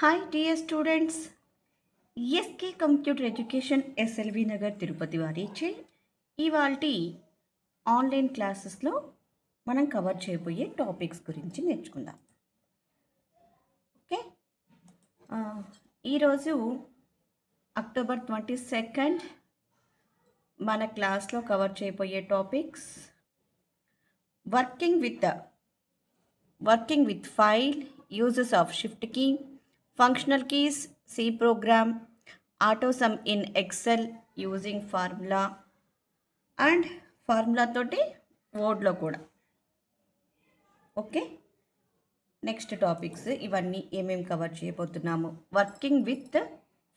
Hi dear students, SK computer education SLV Nagar Tirupati వారిచే ఇవాల్టి online క్లాసెస్లో మనం కవర్ చేయబోయే టాపిక్స్ గురించి నేర్చుకుందాం. ఓకే, ఈరోజు అక్టోబర్ 22 మన క్లాస్లో కవర్ చేయబోయే topics working with file, uses of shift key, functional keys, C program, auto sum in Excel using formula and formula తోటి వర్డ్లో కూడా. ఓకే, నెక్స్ట్ టాపిక్స్ ఇవన్నీ ఏమేమి కవర్ చేయబోతున్నాము. వర్కింగ్ విత్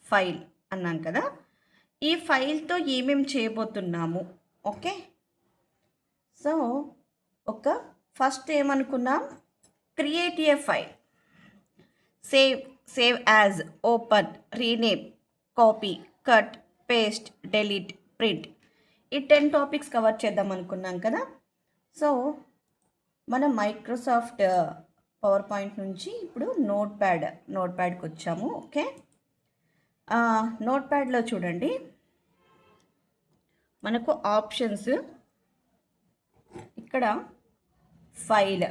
ఫైల్ అన్నాం కదా, ఈ ఫైల్తో ఏమేమి చేయబోతున్నాము. ఓకే, సో ఫస్ట్ ఏమనుకున్నాం, create a file, save as, open, rename, copy, cut, paste, delete, print, ఈ 10 టాపిక్స్ కవర్ చేద్దాం అనుకున్నాం కదా. సో మనం మైక్రోసాఫ్ట్ పవర్ పాయింట్ నుంచి ఇప్పుడు నోట్ ప్యాడ్కి వచ్చాము. ఓకే, నోట్ ప్యాడ్లో చూడండి, మనకు ఆప్షన్స్ ఇక్కడ ఫైల్,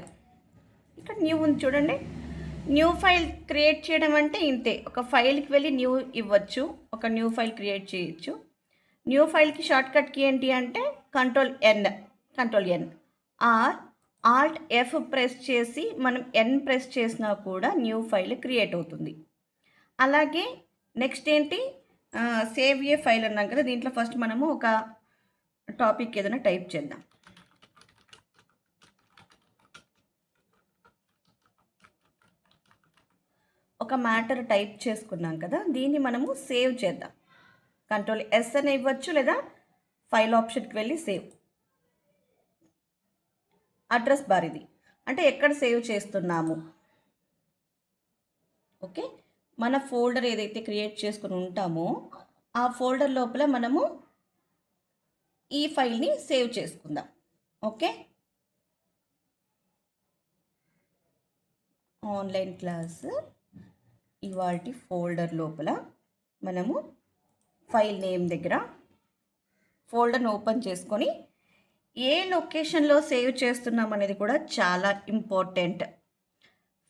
ఇక్కడ న్యూ ఉంది చూడండి. న్యూ ఫైల్ క్రియేట్ చేయడం అంటే ఇంతే, ఒక ఫైల్కి వెళ్ళి న్యూ ఇవ్వచ్చు, ఒక న్యూ ఫైల్ క్రియేట్ చేయొచ్చు. న్యూ ఫైల్కి షార్ట్కట్కి ఏంటి అంటే control N or alt F press చేసి మనం ఎన్ ప్రెస్ చేసినా కూడా న్యూ ఫైల్ క్రియేట్ అవుతుంది. అలాగే నెక్స్ట్ ఏంటి, సేవ్ ఏ ఫైల్ అన్నాం కదా, దీంట్లో ఫస్ట్ మనము ఒక టాపిక్ ఏదైనా టైప్ చేద్దాం. ఒక మ్యాటర్ టైప్ చేసుకున్నాం కదా, దీన్ని మనము సేవ్ చేద్దాం. కంట్రోల్ ఎస్ అని ఇవ్వచ్చు, లేదా ఫైల్ ఆప్షన్కి వెళ్ళి సేవ్. అడ్రస్ బార్ ఇది, అంటే ఎక్కడ సేవ్ చేస్తున్నాము. ఓకే, మన ఫోల్డర్ ఏదైతే క్రియేట్ చేసుకుని ఉంటామో ఆ ఫోల్డర్ లోపల మనము ఈ ఫైల్ని సేవ్ చేసుకుందాం. ఓకే, ఆన్లైన్ క్లాస్ ఇవాల్టి ఫోల్డర్ లోపల మనము ఫైల్ నేమ్ దగ్గర ఫోల్డర్ని ఓపెన్ చేసుకొని ఏ లొకేషన్లో సేవ్ చేస్తున్నాం అనేది కూడా చాలా ఇంపార్టెంట్.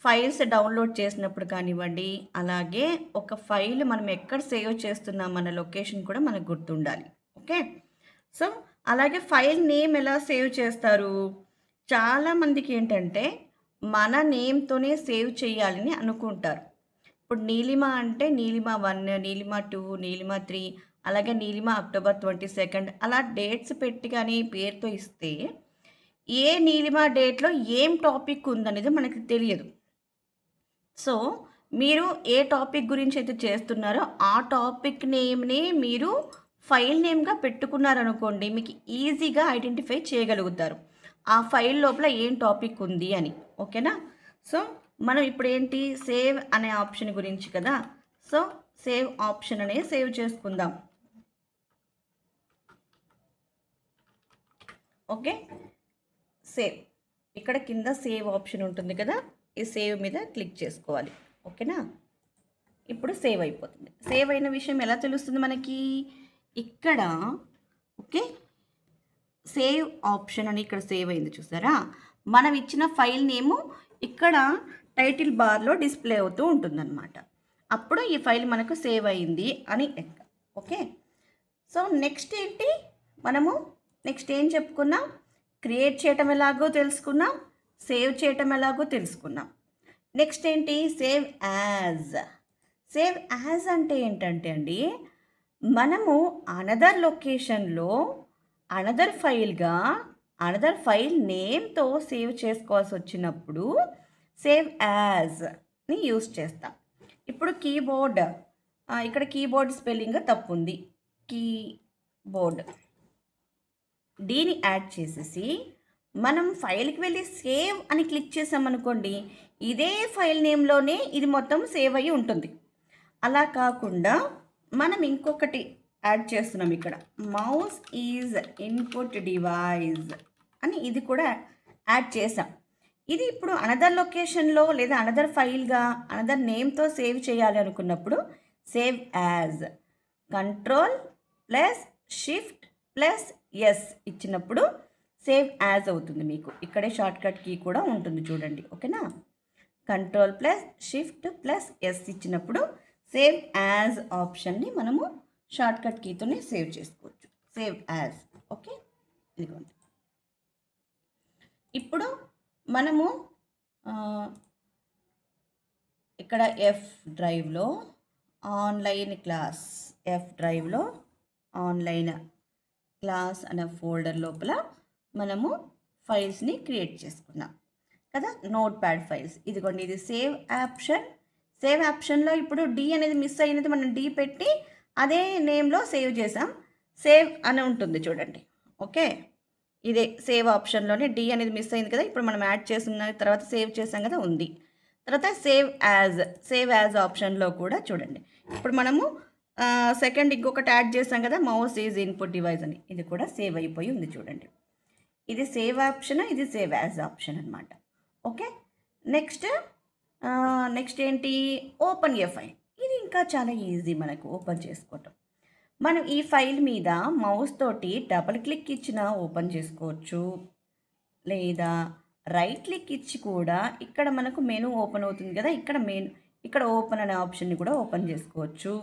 ఫైల్స్ డౌన్లోడ్ చేసినప్పుడు కానివ్వండి, అలాగే ఒక ఫైల్ మనం ఎక్కడ సేవ్ చేస్తున్నాం అన్న లొకేషన్ కూడా మనకు గుర్తుండాలి. ఓకే, సో అలాగే ఫైల్ నేమ్ ఎలా సేవ్ చేస్తారు, చాలామందికి ఏంటంటే మన నేమ్తోనే సేవ్ చేయాలని అనుకుంటారు. ఇప్పుడు నీలిమ అంటే నీలిమ 1, నీలిమ 2, నీలిమ 3, అలాగే నీలిమ అక్టోబర్ 22 అలా డేట్స్ పెట్టి కానీ పేరుతో ఇస్తే ఏ నీలిమ డేట్లో ఏం టాపిక్ ఉందనేది మనకి తెలియదు. సో మీరు ఏ టాపిక్ గురించి అయితే చేస్తున్నారో ఆ టాపిక్ నేమ్ని మీరు ఫైల్ నేమ్గా పెట్టుకున్నారనుకోండి, మీకు ఈజీగా ఐడెంటిఫై చేయగలుగుతారు ఆ ఫైల్ లోపల ఏం టాపిక్ ఉంది అని. ఓకేనా, సో మనం ఇప్పుడు ఏంటి, సేవ్ అనే ఆప్షన్ గురించి కదా, సో సేవ్ ఆప్షన్ అనే సేవ్ చేసుకుందాం. ఓకే, సేవ్, ఇక్కడ కింద సేవ్ ఆప్షన్ ఉంటుంది కదా, ఈ సేవ్ మీద క్లిక్ చేసుకోవాలి. ఓకేనా, ఇప్పుడు సేవ్ అయిపోతుంది. సేవ్ అయిన విషయం ఎలా తెలుస్తుంది మనకి, ఇక్కడ ఓకే సేవ్ ఆప్షన్ అని ఇక్కడ సేవ్ అయింది చూసారా, మనం ఇచ్చిన ఫైల్ నేము ఇక్కడ టైటిల్ బార్లో డిస్ప్లే అవుతూ ఉంటుందన్నమాట. అప్పుడు ఈ ఫైల్ మనకు సేవ్ అయింది అని లెక్క. ఓకే, సో నెక్స్ట్ ఏంటి, మనము నెక్స్ట్ ఏం చెప్పుకున్నాం, క్రియేట్ చేయటం ఎలాగో తెలుసుకున్నాం, సేవ్ చేయటం ఎలాగో తెలుసుకున్నాం. నెక్స్ట్ ఏంటి, సేవ్ యాజ్. సేవ్ యాజ్ అంటే ఏంటంటే అండి, మనము అనదర్ లొకేషన్లో అనదర్ ఫైల్ నేమ్తో సేవ్ చేసుకోవాల్సి వచ్చినప్పుడు సేవ్ యాజ్ని యూస్ చేస్తాం. ఇప్పుడు కీబోర్డ్, ఇక్కడ కీబోర్డ్ స్పెల్లింగ్ తప్పు ఉంది, కీబోర్డ్ దీన్ని యాడ్ చేసేసి మనం ఫైల్కి వెళ్ళి సేవ్ అని క్లిక్ చేసామనుకోండి, ఇదే ఫైల్ నేమ్లోనే ఇది మొత్తం సేవ్ అయ్యి ఉంటుంది. అలా కాకుండా మనం ఇంకొకటి యాడ్ చేస్తున్నాం, ఇక్కడ మౌస్ ఈజ్ ఇన్పుట్ డివైస్ అని ఇది కూడా యాడ్ చేసాం. ఇది ఇప్పుడు అనదర్ లొకేషన్లో లేదా అనదర్ ఫైల్గా అనదర్ నేమ్తో సేవ్ చేయాలి అనుకున్నప్పుడు save as control plus shift plus S ఇచ్చినప్పుడు సేవ్ యాజ్ అవుతుంది. మీకు ఇక్కడే షార్ట్కట్ కీ కూడా ఉంటుంది చూడండి. ఓకేనా, control plus shift plus S ఇచ్చినప్పుడు సేవ్ యాజ్ ఆప్షన్ని మనము షార్ట్కట్ కీతోనే సేవ్ చేసుకోవచ్చు. Save as. ఓకే, ఇదిగోండి. ఇప్పుడు మనము ఇక్కడ ఎఫ్ డ్రైవ్లో ఆన్లైన్ క్లాస్ అనే ఫోల్డర్ లోపల మనము ఫైల్స్ని క్రియేట్ చేసుకున్నాం కదా, నోట్ ప్యాడ్ ఫైల్స్. ఇదిగోండి, ఇది సేవ్ ఆప్షన్లో ఇప్పుడు డి అనేది మిస్ అయినది, మనం డి పెట్టి అదే నేమ్లో సేవ్ చేసాం. సేవ్ అని ఉంటుంది చూడండి. ఓకే, ఇదే సేవ్ ఆప్షన్లోనే డి అనేది మిస్ అయింది కదా, ఇప్పుడు మనం యాడ్ చేసిన తర్వాత సేవ్ చేసాం కదా, ఉంది. తర్వాత సేవ్ యాజ్ ఆప్షన్లో కూడా చూడండి, ఇప్పుడు మనము సెకండ్ ఇంకొకటి యాడ్ చేసాం కదా, మౌస్ ఈజ్ ఇన్పుట్ డివైస్ అని, ఇది కూడా సేవ్ అయిపోయి ఉంది చూడండి. ఇది సేవ్ ఆప్షన్, ఇది సేవ్ యాజ్ ఆప్షన్ అనమాట. ఓకే, నెక్స్ట్ ఏంటి, ఓపెన్ ఏ ఫైల్. ఇది ఇంకా చాలా ఈజీ మనకు ఓపెన్ చేసుకోవటం. మనం ఈ ఫైల్ మీద మౌస్ తోటి డబుల్ క్లిక్ ఇచ్చినా ఓపెన్ చేసుకోవచ్చు, లేదా రైట్ క్లిక్ ఇచ్చి కూడా ఇక్కడ మనకు మెనూ ఓపెన్ అవుతుంది కదా, ఇక్కడ ఓపెన్ అనే ఆప్షన్ని కూడా ఓపెన్ చేసుకోవచ్చు.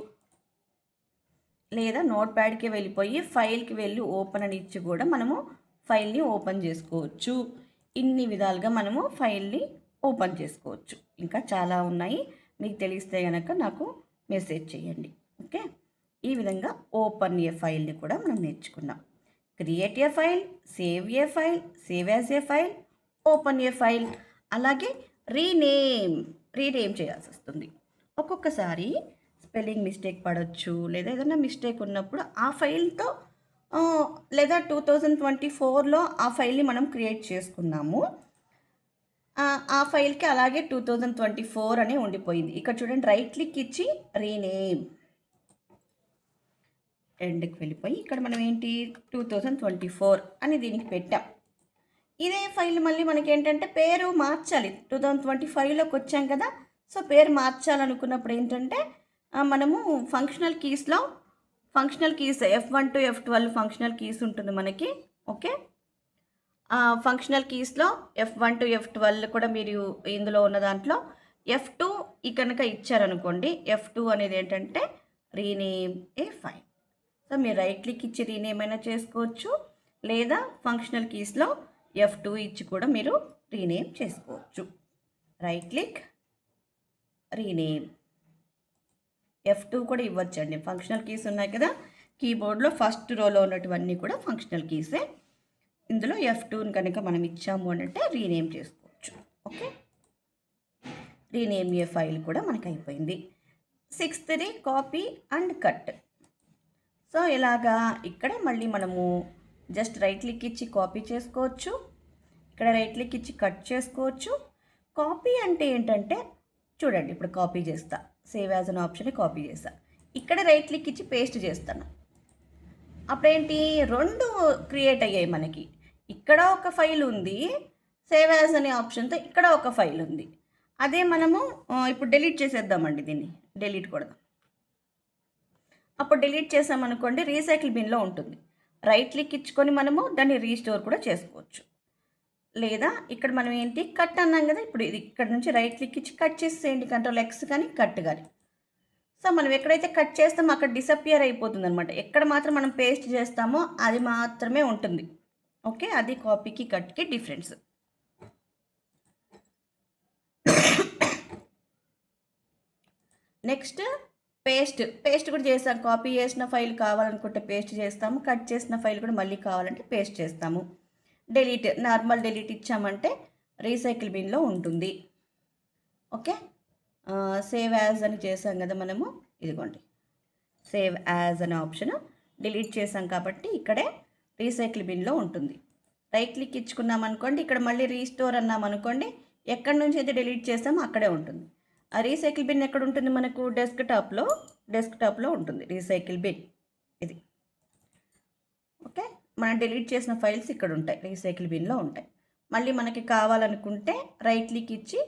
లేదా నోట్ ప్యాడ్కి వెళ్ళిపోయి ఫైల్కి వెళ్ళి ఓపెన్ అని ఇచ్చి కూడా మనము ఫైల్ని ఓపెన్ చేసుకోవచ్చు. ఇన్ని విధాలుగా మనము ఫైల్ని ఓపెన్ చేసుకోవచ్చు. ఇంకా చాలా ఉన్నాయి, మీకు తెలిస్తే కనుక నాకు మెసేజ్ చేయండి. ఓకే, ఈ విధంగా ఓపెన్ ఏ ఫైల్ని కూడా మనం నేర్చుకున్నాం. Create a file, save a file, save as a file, open A file, అలాగే రీనేమ్ చేయాల్సి వస్తుంది. ఒక్కొక్కసారి స్పెల్లింగ్ మిస్టేక్ పడవచ్చు, లేదా ఏదైనా మిస్టేక్ ఉన్నప్పుడు ఆ ఫైల్తో లేదా 2024లో ఆ ఫైల్ని మనం క్రియేట్ చేసుకున్నాము, ఆ ఫైల్కి అలాగే 2024 అనే ఉండిపోయింది. ఇక్కడ చూడండి, రైట్ క్లిక్ ఇచ్చి రీనేమ్ ఎండ్కి వెళ్ళిపోయి ఇక్కడ మనం ఏంటి 2024 అని దీనికి పెట్టాం. ఇదే ఫైల్ మళ్ళీ మనకి ఏంటంటే పేరు మార్చాలి. 2025లోకి వచ్చాం కదా, సో పేరు మార్చాలనుకున్నప్పుడు ఏంటంటే మనము functional keys F1 to F12 functional keys ఉంటుంది మనకి. Okay, functional కీస్లో F1 to F12 కూడా మీరు ఇందులో ఉన్న దాంట్లో F2 కనుక ఇచ్చారనుకోండి, F2 అనేది ఏంటంటే రీనేమ్ ఏ ఫైల్. సో మీరు రైట్ క్లిక్ ఇచ్చి రీనేమ్ అయినా చేసుకోవచ్చు, లేదా ఫంక్షనల్ కీస్లో F2 ఇచ్చి కూడా మీరు రీనేమ్ చేసుకోవచ్చు. రైట్ క్లిక్ రీనేమ్, F2 కూడా ఇవ్వచ్చండి. ఫంక్షనల్ కీస్ ఉన్నాయి కదా కీబోర్డ్లో, ఫస్ట్ రోలో ఉన్నటువన్నీ కూడా ఫంక్షనల్ కీసే. ఇందులో F2ని కనుక మనం ఇచ్చాము అని అంటే రీనేమ్ చేసుకోవచ్చు. ఓకే, రీనేమ్ ఏ ఫైల్ కూడా మనకు అయిపోయింది. 6th copy and cut. So ఇలాగా ఇక్కడ మళ్ళీ మనము జస్ట్ రైట్ క్లిక్ ఇచ్చి కాపీ చేసుకోవచ్చు, ఇక్కడ రైట్ క్లిక్ ఇచ్చి కట్ చేసుకోవచ్చు. కాపీ అంటే ఏంటంటే చూడండి, ఇప్పుడు కాపీ చేస్తా, సేవ్ యాజ్ అన్ ఆప్షన్ని కాపీ చేస్తా, ఇక్కడ రైట్ క్లిక్ ఇచ్చి పేస్ట్ చేస్తాను. అప్పుడేంటి, 2 క్రియేట్ అయ్యాయి మనకి. ఇక్కడ ఒక ఫైల్ ఉంది సేవ్ యాజ్ అనే ఆప్షన్తో, ఇక్కడ ఒక ఫైల్ ఉంది. అదే మనము ఇప్పుడు డిలీట్ చేసేద్దామండి, దీన్ని డిలీట్ కొడదాం. అప్పుడు డిలీట్ చేసామనుకోండి రీసైకిల్ బిన్లో ఉంటుంది. రైట్ క్లిక్ ఇచ్చుకొని మనము దాన్ని రీస్టోర్ కూడా చేసుకోవచ్చు. లేదా ఇక్కడ మనం ఏంటి కట్ అన్నాం కదా, ఇప్పుడు ఇది ఇక్కడ నుంచి రైట్ క్లిక్ ఇచ్చి కట్ చేసేయండి, కంట్రోల్ X కానీ కట్ కానీ. సో మనం ఎక్కడైతే కట్ చేస్తామో అక్కడ డిసపియర్ అయిపోతుంది అనమాట. ఎక్కడ మాత్రం మనం పేస్ట్ చేస్తామో అది మాత్రమే ఉంటుంది. ఓకే, అది కాపీకి కట్కి డిఫరెన్స్. నెక్స్ట్ పేస్ట్ కూడా చేస్తాం. కాపీ చేసిన ఫైల్ కావాలనుకుంటే పేస్ట్ చేస్తాము, కట్ చేసిన ఫైల్ కూడా మళ్ళీ కావాలంటే పేస్ట్ చేస్తాము. నార్మల్ డిలీట్ ఇచ్చామంటే రీసైకిల్ బిన్లో ఉంటుంది. ఓకే, సేవ్ యాజ్ అని చేసాం కదా మనము, ఇదిగోండి సేవ్ యాజ్ అనే ఆప్షన్ డిలీట్ చేసాం కాబట్టి ఇక్కడే రీసైకిల్ బిన్లో ఉంటుంది. రైట్ క్లిక్ ఇచ్చుకున్నాం అనుకోండి, ఇక్కడ మళ్ళీ రీస్టోర్ అన్నాం అనుకోండి, ఎక్కడి నుంచి అయితే డిలీట్ చేస్తామో అక్కడే ఉంటుంది. ఆ రీసైకిల్ బిన్ ఎక్కడ ఉంటుంది మనకు, డెస్క్టాప్లో ఉంటుంది రీసైకిల్ బిన్ ఇది. ఓకే, మనం డిలీట్ చేసిన ఫైల్స్ ఇక్కడ ఉంటాయి, రీసైకిల్ బిన్లో ఉంటాయి. మళ్ళీ మనకి కావాలనుకుంటే రైట్ క్లిక్ ఇచ్చి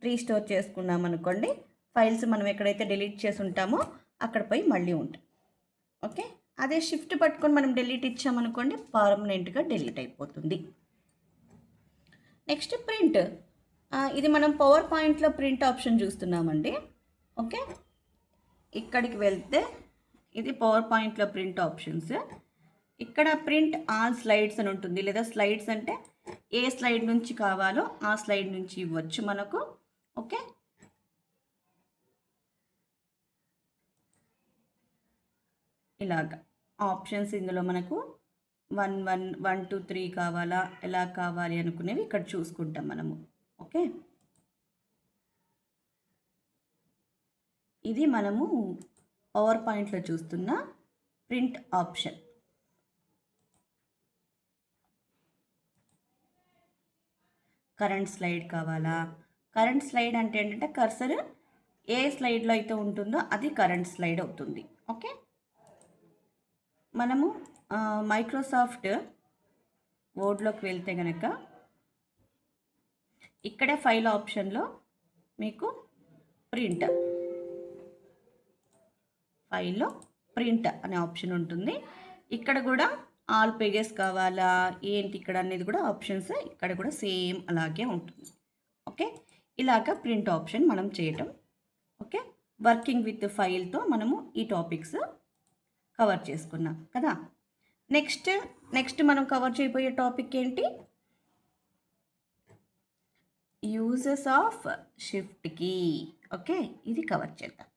రీస్టోర్ చేసుకున్నాం అనుకోండి, ఫైల్స్ మనం ఎక్కడైతే డిలీట్ చేసి ఉంటామో అక్కడ పోయి మళ్ళీ ఉంటాయి. ఓకే, అదే షిఫ్ట్ పట్టుకొని మనం డిలీట్ ఇచ్చామనుకోండి, పర్మనెంట్గా డిలీట్ అయిపోతుంది. Next print. ఇది మనం పవర్ పాయింట్లో ప్రింట్ ఆప్షన్ చూస్తున్నామండి. ఓకే, ఇక్కడికి వెళ్తే ఇది పవర్ పాయింట్లో ప్రింట్ ఆప్షన్స్. ఇక్కడ ప్రింట్ ఆల్ స్లైడ్స్ అని ఉంటుంది, లేదా స్లైడ్స్ అంటే ఏ స్లైడ్ నుంచి కావాలో ఆ స్లైడ్ నుంచి ఇవ్వచ్చు మనకు. ఓకే, ఇలాగ ఆప్షన్స్ ఇందులో మనకు 1, 1, 1, 2, 3 కావాలా, ఎలా కావాలి అనుకునేవి ఇక్కడ చూసుకుంటాం మనము. ఓకే, ఇది మనము పవర్ పాయింట్లో చూస్తున్న ప్రింట్ ఆప్షన్. కరెంట్ స్లైడ్ కావాలా? కరెంట్ స్లైడ్ అంటే ఏంటంటే కర్సర్ ఏ స్లైడ్లో అయితే ఉంటుందో అది కరెంట్ స్లైడ్ అవుతుంది. ఓకే, మనము మైక్రోసాఫ్ట్ వర్డ్లోకి వెళ్తే కనుక ఇక్కడే ఫైల్ ఆప్షన్లో మీకు ఫైల్లో ప్రింట్ అనే ఆప్షన్ ఉంటుంది. ఇక్కడ కూడా ఆల్ పేజెస్ కావాలా ఏంటి ఇక్కడ అనేది కూడా ఆప్షన్స్ ఇక్కడ కూడా సేమ్ అలాగే ఉంటుంది. ఓకే, ఇలాగ ప్రింట్ ఆప్షన్ మనం చేయటం. ఓకే, వర్కింగ్ విత్ ఫైల్తో మనము ఈ టాపిక్స్ కవర్ చేసుకున్నాం కదా. నెక్స్ట్ మనం కవర్ చేయబోయే టాపిక్ ఏంటి? Uses of shift key. Okay, ఇది కవర్ చేద్దాం.